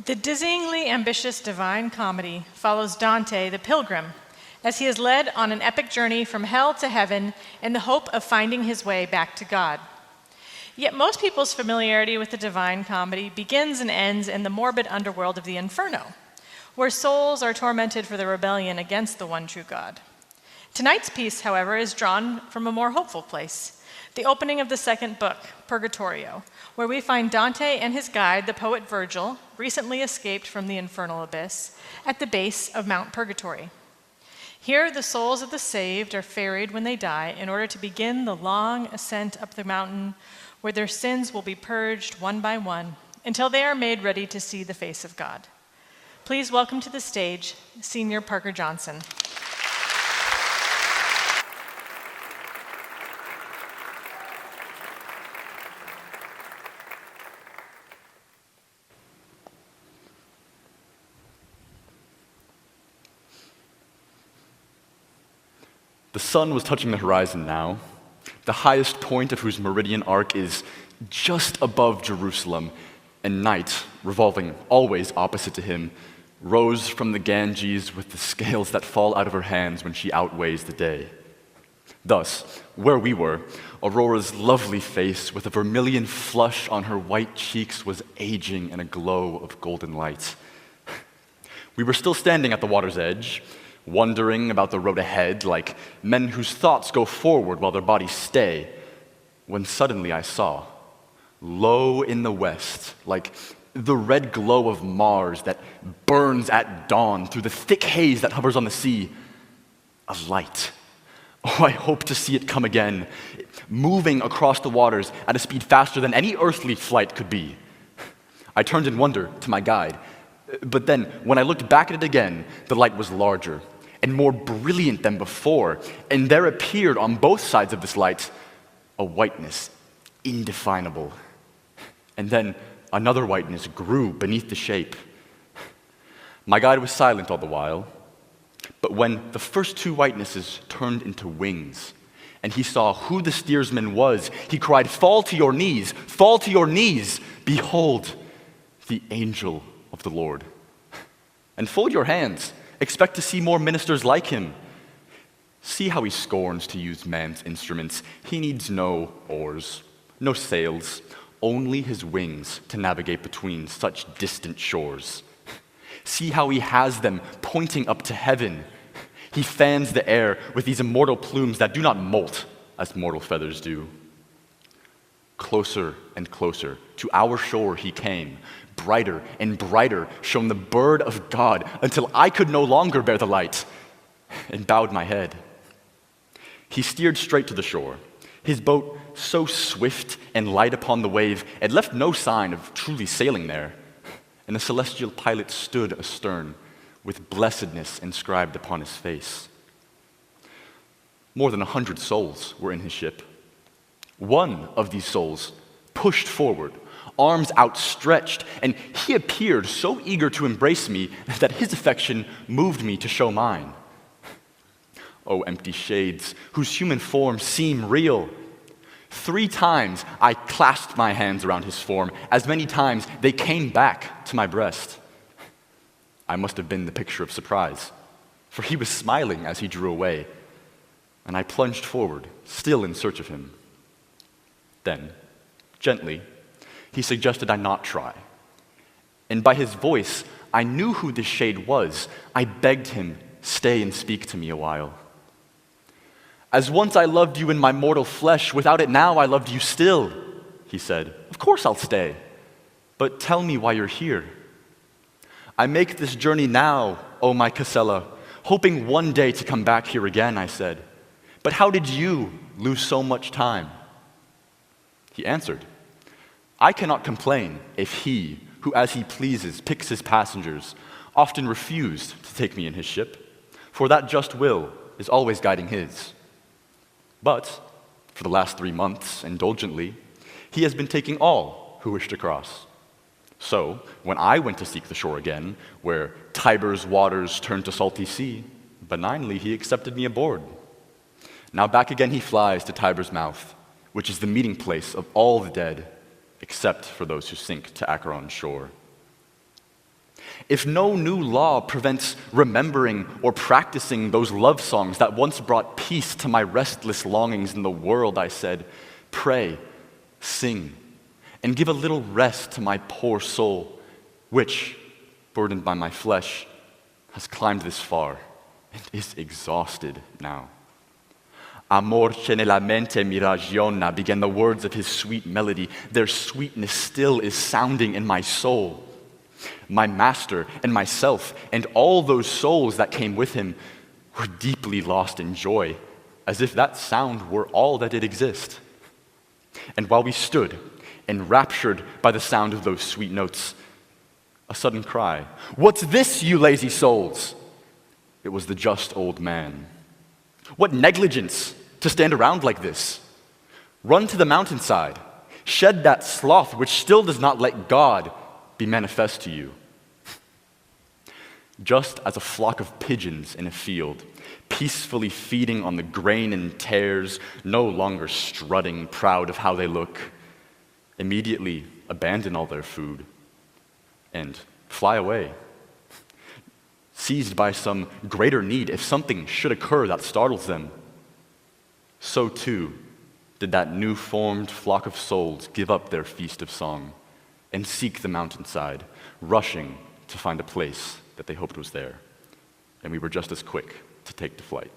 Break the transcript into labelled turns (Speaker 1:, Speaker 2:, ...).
Speaker 1: The dizzyingly ambitious divine comedy follows Dante the pilgrim as he is led on an epic journey from hell to heaven in the hope of finding his way back to God. Yet most people's familiarity with the divine comedy begins and ends in the morbid underworld of the Inferno, where souls are tormented for their rebellion against the one true God. Tonight's piece, however, is drawn from a more hopeful place, the opening of the second book, Purgatorio, where we find Dante and his guide, the poet Virgil, recently escaped from the infernal abyss at the base of Mount Purgatory. Here, the souls of the saved are ferried when they die in order to begin the long ascent up the mountain where their sins will be purged one by one until they are made ready to see the face of God. Please welcome to the stage Senior Parker Johnson.
Speaker 2: The sun was touching the horizon now, the highest point of whose meridian arc is just above Jerusalem, and night, revolving always opposite to him, rose from the Ganges with the scales that fall out of her hands when she outweighs the day. Thus, where we were, Aurora's lovely face with a vermilion flush on her white cheeks was aging in a glow of golden light. We were still standing at the water's edge, wondering about the road ahead like men whose thoughts go forward while their bodies stay, when suddenly I saw, low in the west, like the red glow of Mars that burns at dawn through the thick haze that hovers on the sea, a light. Oh, I hope to see it come again, moving across the waters at a speed faster than any earthly flight could be. I turned in wonder to my guide, but then when I looked back at it again, the light was larger and more brilliant than before, and there appeared on both sides of this light a whiteness indefinable. And then another whiteness grew beneath the shape. My guide was silent all the while, but when the first two whitenesses turned into wings, and he saw who the steersman was, he cried, "Fall to your knees, fall to your knees! Behold, the angel of the Lord. And fold your hands. Expect to see more ministers like him. See how he scorns to use man's instruments. He needs no oars, no sails, only his wings to navigate between such distant shores. See how he has them pointing up to heaven. He fans the air with these immortal plumes that do not molt as mortal feathers do." Closer and closer to our shore he came. Brighter and brighter shone the bird of God until I could no longer bear the light, and bowed my head. He steered straight to the shore, his boat so swift and light upon the wave, it left no sign of truly sailing there, and the celestial pilot stood astern, with blessedness inscribed upon his face. More than 100 souls were in his ship. One of these souls pushed forward, arms outstretched, and he appeared so eager to embrace me that his affection moved me to show mine. Oh, empty shades, whose human forms seem real. 3 times I clasped my hands around his form, as many times they came back to my breast. I must have been the picture of surprise, for he was smiling as he drew away, and I plunged forward, still in search of him. Then, gently, he suggested I not try. And by his voice, I knew who this shade was. I begged him, stay and speak to me a while. "As once I loved you in my mortal flesh, without it now I loved you still," he said. "Of course I'll stay, but tell me why you're here." "I make this journey now, O my Casella, hoping one day to come back here again," I said. "But how did you lose so much time?" He answered, "I cannot complain if he, who as he pleases picks his passengers, often refused to take me in his ship, for that just will is always guiding his. But for the last 3 months, indulgently, he has been taking all who wish to cross. So when I went to seek the shore again, where Tiber's waters turned to salty sea, benignly he accepted me aboard. Now back again he flies to Tiber's mouth, which is the meeting place of all the dead, except for those who sink to Acheron's shore." If no new law prevents remembering or practicing those love songs that once brought peace to my restless longings in the world, I said, pray, sing, and give a little rest to my poor soul, which, burdened by my flesh, has climbed this far and is exhausted now. Amor che nella mente mi ragiona, began the words of his sweet melody. Their sweetness still is sounding in my soul. My master and myself and all those souls that came with him were deeply lost in joy, as if that sound were all that did exist. And while we stood, enraptured by the sound of those sweet notes, a sudden cry, "What's this, you lazy souls?" It was the just old man. What negligence to stand around like this. Run to the mountainside. Shed that sloth which still does not let God be manifest to you. Just as a flock of pigeons in a field, peacefully feeding on the grain and tares, no longer strutting, proud of how they look, immediately abandon all their food and fly away, seized by some greater need if something should occur that startles them. So too did that new-formed flock of souls give up their feast of song and seek the mountainside, rushing to find a place that they hoped was there. And we were just as quick to take to flight.